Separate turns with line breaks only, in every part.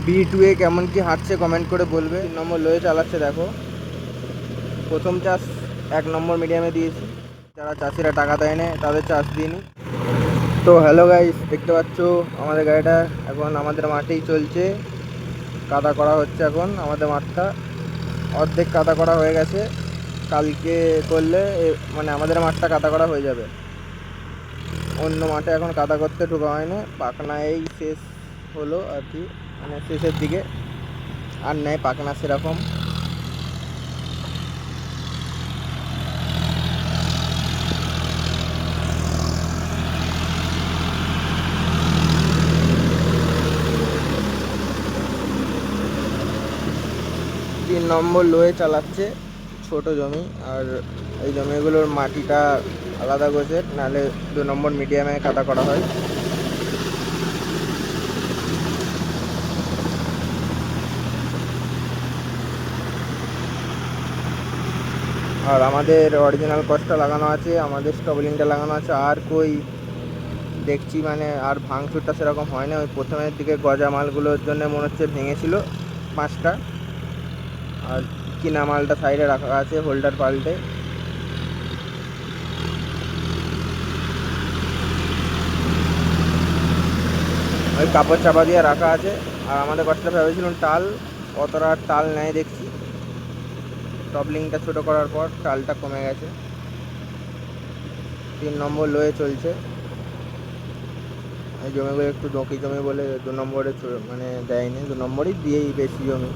B2 কেমন কি হাঁটছে কমেন্ট করে বলবে। 3 নম্বর লোয়ে চালাচ্ছে দেখো। প্রথম চাষ 1 নম্বর মিডিয়ামে দিয়েছি, যারা চাষিরা টাকা দেয় না তাদের চাষ দিইনি। তো হ্যালো গাইস, দেখতে পাচ্ছ আমাদের গাড়িটা এখন আমাদের মাঠেই চলছে, কাদা করা হচ্ছে। এখন আমাদের মাঠটা অর্ধেক কাদা করা হয়ে গেছে, কালকে করলে মানে আমাদের মাঠটা কাদা করা হয়ে যাবে। অন্য মাঠে এখন কাদা করতে ঢোকা হয়নি, পাখনা এই শেষ হলো আর কি, মানে শেষের দিকে আর নেই পাখনা সেরকম। তিন নম্বর লোয়ে চালাচ্ছে, ছোট জমি, আর এই জমিগুলোর মাটিটা আলাদা গোছের, নাহলে 2 নম্বর মিডিয়ামে কাদা করা হয়। আর আমাদের অরিজিনাল কস্টটা লাগানো আছে, আমাদের স্টবলিংটা লাগানো আছে। আর কই দেখছি মানে আর ভাঙচুরটা সেরকম হয় না। ওই প্রথমের দিকে গজা মালগুলোর জন্য মনে হচ্ছে ভেঙেছিল 5টা, আর কিনা মালটা সাইডে রাখা আছে হোল্ডার পাল্টে। ওই কাপড় চাপা দিয়ে রাখা আছে। আর আমাদের কষ্টটা ভেবেছিলাম টাল, অতটা টাল নেয় দেখছি। টপলিংটা ছোটো করার পর টালটা কমে গেছে। 3 নম্বর লোয়ে চলছে। এই জমিগুলো একটু ডোঁকি জমি বলে 2 নম্বরে মানে দেয়নি, 2 নম্বরই দিয়েই বেশি জমি।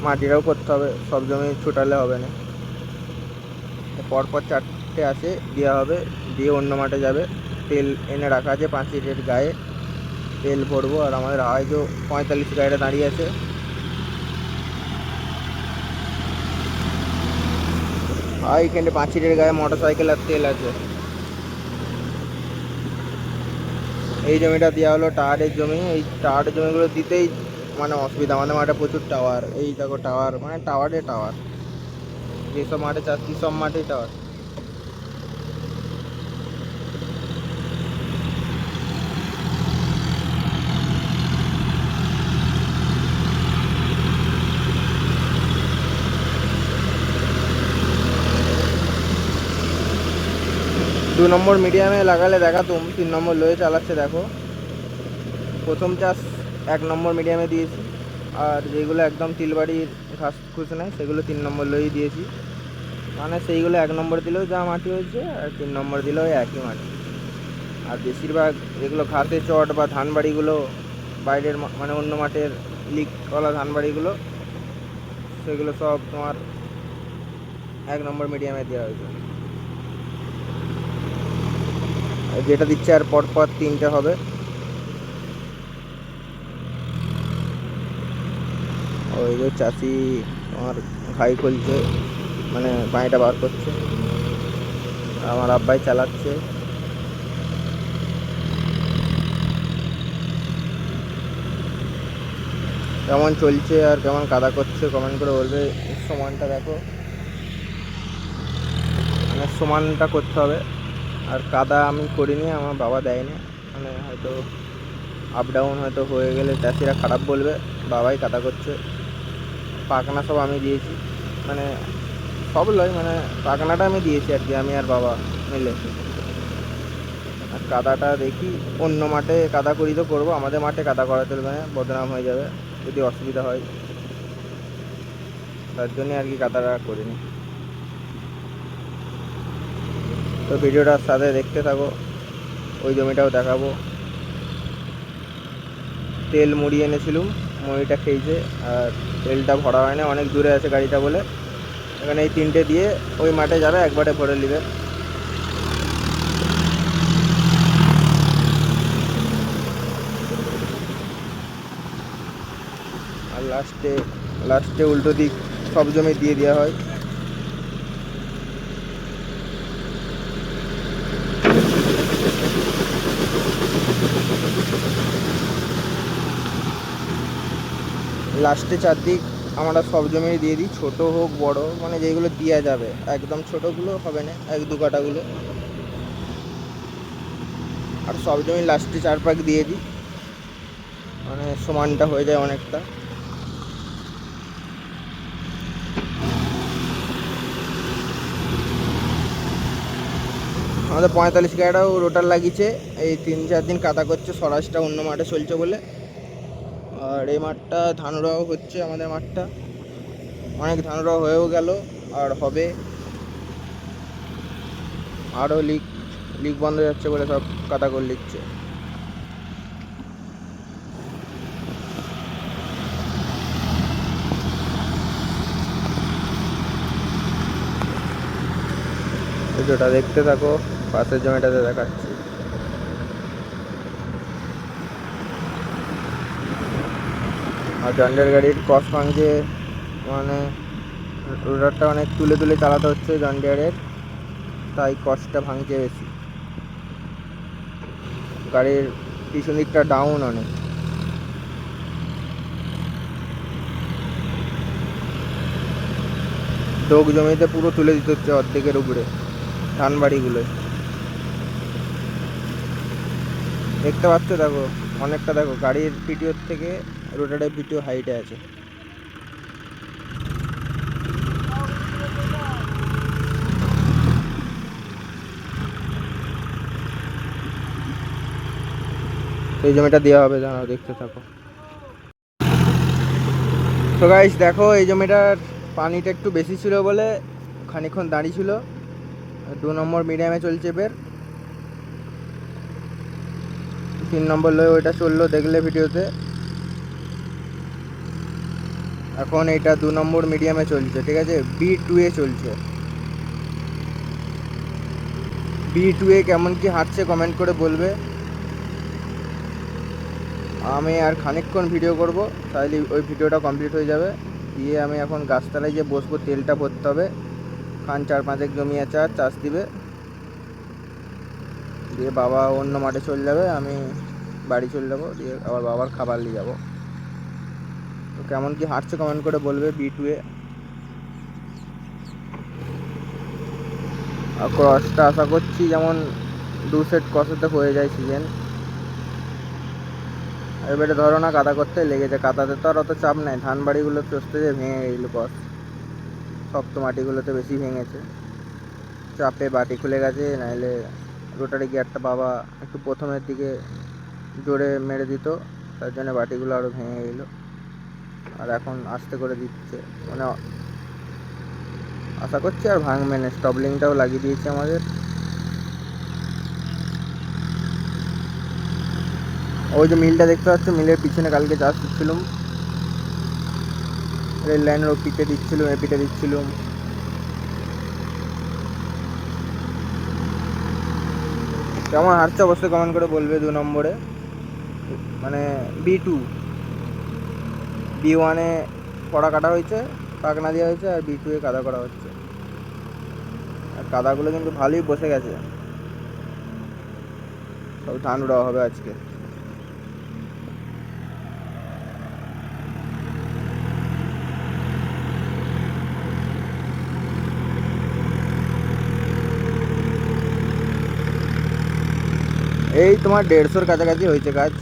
মাটিটাও করতে হবে, সব জমি ছুটালে হবে না। পরপর 4টে আছে দেওয়া হবে, দিয়ে অন্য মাঠে যাবে। তেল এনে রাখা আছে 5 লিটার গায়ে, তেল ভরবো। আর আমাদের হয়তো 45 গাড়িটা দাঁড়িয়ে আছে। আর এখানে 5 লিটার গায়ে মোটর সাইকেল আর তেল আছে। এই জমিটা দেওয়া হলো টাওয়ারের জমি। এই টাওয়ারের জমিগুলো দিতেই মানে অসুবিধা, আমাদের মাঠে প্রচুর টাওয়ার। এই দেখো টাওয়ার, মানে টাওয়ারে টাওয়ার, যেসব মাঠে চাচ্ছি সব মাঠেই টাওয়ার। 2 নম্বর মিডিয়ামে লাগালে দেখাতুম। 3 নম্বর লোয়ে চালাচ্ছে দেখো। প্রথম চাষ 1 নম্বর মিডিয়ামে দিয়েছি, আর যেগুলো একদম তিলবাড়ির ঘাস ঘুষ নেয় সেগুলো 3 নম্বর লোয়েই দিয়েছি। মানে সেইগুলো 1 নম্বর দিলেও যা মাটি হয়েছে, আর 3 নম্বর দিলেও একই মাটি। আর বেশিরভাগ যেগুলো ঘাসে চট বা ধান বাড়িগুলো বাইরের মানে অন্য মাঠের লিকওয়ালা ধান বাড়িগুলো, সেগুলো সব তোমার 1 নম্বর মিডিয়ামে দেওয়া হয়েছে। যেটা দিচ্ছে আর পরপর 3টে হবে। ওই যে চাষি আমার ঘাই খুলছে, মানে পানিটা বার করছে, আমার আব্বাই চালাচ্ছে। কেমন চলছে আর কেমন কাদা করছে কমেন্ট করে বলবে। সমানটা দেখো, মানে সমানটা করতে হবে। আর কাদা আমি করিনি, আমার বাবা দেয়নি, মানে হয়তো আপ ডাউন হয়তো হয়ে গেলে চাষিরা খারাপ বলবে, বাবাই কাদা করছে। পাখনা সব আমি দিয়েছি, মানে সব লয়, মানে পাখনাটা আমি দিয়েছি আর কি, আমি আর বাবা মিলে। আর কাদাটা দেখি অন্য মাঠে কাদা করি তো করবো, আমাদের মাঠে কাদা করা চলবে না, বদনাম হয়ে যাবে যদি অসুবিধা হয়, তার জন্যই আর কি কাদাটা করিনি। তো ভিডিওটার সাথে দেখতে থাকো, ওই জমিটাও দেখাবো। তেল মুড়ি এনেছিলাম, মুড়িটা খেয়েছে, আর তেলটা ভরা হয় না, অনেক দূরে আছে গাড়িটা বলে। এখানে এই 3টে দিয়ে ওই মাঠে যাবে, একবারে ভরে নেবে। আর লাস্টে উল্টো দিক সব জমি দিয়ে দেওয়া হয়। লাস্টে 4 দিক আমরা সব জমি দিয়ে দিই, ছোটো হোক বড়, মানে যেগুলো দেওয়া যাবে। একদম ছোটোগুলো হবে না, 1-2 কাটাগুলো। আর সব জমি লাস্টে 4 পাক দিয়ে দিই। মানে সমানটা হয়ে যায় অনেকটা। আমাদের 45 গাড়িটাও রোটার লাগিয়েছে, এই 3-4 দিন কাদা করছে, স্বরাজটা অন্য মাঠে চলছে বলে। আর এই মাঠটা ধান রোয়াও হচ্ছে, আমাদের মাঠটা অনেক ধান রোয়া হয়েও গেল আর হবে। আরও লিক লিক বন্ধ যাচ্ছে বলে সব কাদা করে নিচ্ছে। ভিডিওটা দেখতে থাকো, পাশের জমিটাতে দেখাচ্ছি। আর জন্ডের গাড়ির কস ভাঙছে, মানে রোটারটা অনেক তুলে তুলে চালাতে হচ্ছে জন্ডিয়ারের, তাই কসটা ভাঙছে বেশি। গাড়ির পিছন দিকটা ডাউন অনেক। ডোক জমিতে পুরো তুলে দিতে হচ্ছে অর্ধেকের উপরে ধান বাড়িগুলোয়। দেখতে পাচ্ছ, দেখো অনেকটা, দেখো গাড়ির পিটিওর থেকে রোটারের পিটিও হাইটে আছে। এই জমিটা দেওয়া হবে, জানাও, দেখতে থাকো। তো গাইস দেখো, এই জমিটার পানিটা একটু বেশি ছিল বলে খানিকক্ষণ দাঁড়িয়ে ছিল। 2 নম্বর মিডিয়ামে চলছে বের, 3 নম্বর লয়ে ওইটা চললো, দেখলে ভিডিওতে। এখন এইটা 2 নম্বর মিডিয়ামে চলছে, ঠিক আছে, B2 চলছে। B2 কেমন কি হাঁটছে কমেন্ট করে বলবে। আমি আর খানিকক্ষণ ভিডিও করব, তাহলে ওই ভিডিওটা কমপ্লিট হয়ে যাবে। দিয়ে আমি এখন গাছতলায় যে বসবো, তেলটা ভরতে হবে। খান 4-5 জমি আছে, আর চাষ দিবে। দিয়ে বাবা অন্য মাঠে চলে যাবে, আমি বাড়ি চলে যাবো, দিয়ে আবার বাবার খাবার নিয়ে যাবো। তো কেমন কি হাঁটছে কমেন্ট করে বলবে B2। আর ক্রসটা আশা করছি যেমন 2 সেট ক্রসেতে হয়ে যায় সিজন। এবারে ধরো না, কাদা করতে লেগেছে, কাদাতে তো আর অত চাপ নাই, ধান বাড়িগুলো চষতে যে ভেঙে গেল ক্রস, শক্ত মাটিগুলোতে বেশি ভেঙেছে, চাপে বাটি খুলে গেছে। নাইলে রোটারি গিয়ারটা বাবা একটু প্রথমের দিকে জোরে মেরে দিত, তার জন্য বাটিগুলো আরও ভেঙে গেল। আর এখন আস্তে করে দিচ্ছে, মানে আশা করছি আর ভাঙবে না। স্টবলিংটাও লাগিয়ে দিয়েছে আমাদের। ওই যে মিলটা দেখতে পাচ্ছ, মিলের পিছনে কালকে চাষ দিচ্ছিলাম, রেল লাইনের ও পিঠে দিচ্ছিলাম, এ পিঠে দিচ্ছিলাম। কেমন হাঁটছে অবশ্যই কমেন্ট করে বলবে। 2 নম্বরে মানে B2, B1 কড়া কাটা হয়েছে, পাকনা দেওয়া হয়েছে, আর B2 কাদা করা হচ্ছে। আর কাদাগুলো কিন্তু ভালোই বসে গেছে, সব ধান রোয়া হবে আজকে। এই তোমার 150-র কাছাকাছি হয়েছে কাজ,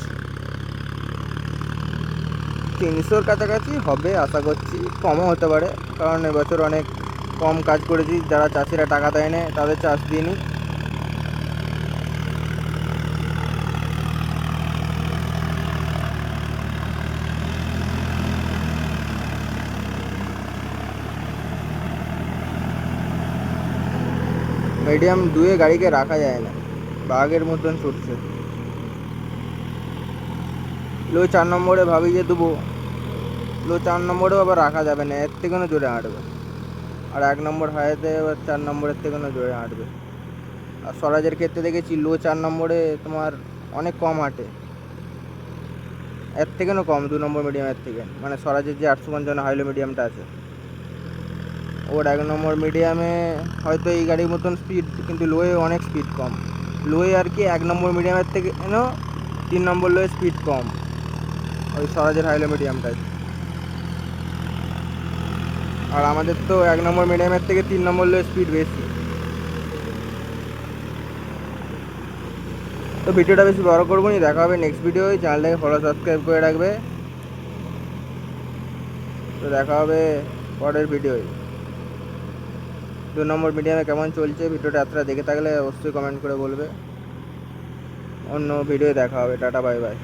300-র কাছাকাছি হবে আশা করছি, কমও হতে পারে, কারণ এবছর অনেক কম কাজ করেছি। যারা চাষিরা টাকা দেয় না তাদের চাষ দিইনি। মিডিয়াম 2 গাড়িকে রাখা যায় না, বাঘের মতন ছুটছে। লো 4 নম্বরে ভাবি যে দেবো, লো 4 নম্বরেও আবার রাখা যাবে না, এর থেকেও জোরে হাঁটবে। আর 1 নম্বর হাইতে এবার 4 নম্বরের থেকেও জোরে হাঁটবে। আর স্বরাজের ক্ষেত্রে দেখেছি লো 4 নম্বরে তোমার অনেক কম হাঁটে, এর থেকেও কম 2 নম্বর মিডিয়ামের থেকে। মানে স্বরাজের যে 855 হাইলো মিডিয়ামটা আছে, ওর 1 নম্বর মিডিয়ামে হয়তো এই গাড়ির মতন স্পিড, কিন্তু লোয়ে অনেক স্পিড কম। লোয়ে আর কি 1 নম্বর মিডিয়ামের থেকে 3 নম্বর লোয়ে স্পিড কম, ওই স্বরাজের হাইলো মিডিয়ামটায়। আর আমাদের তো 1 নম্বর মিডিয়ামের থেকে 3 নম্বর লোয়ে স্পিড বেশি। তো তো ভিডিওটা বেশি বড় করবো না, দেখা হবে নেক্সট ভিডিওয়। চ্যানেলটাকে ফলো সাবস্ক্রাইব করে রাখবে। তো দেখা হবে পরের ভিডিওয়। 2 নম্বর মিডিয়ামে কেমন চলছে ভিডিওটা এতটা দেখে থাকলে অবশ্যই কমেন্ট করে বলবে। অন্য ভিডিওয় দেখা হবে। Tata, bye bye.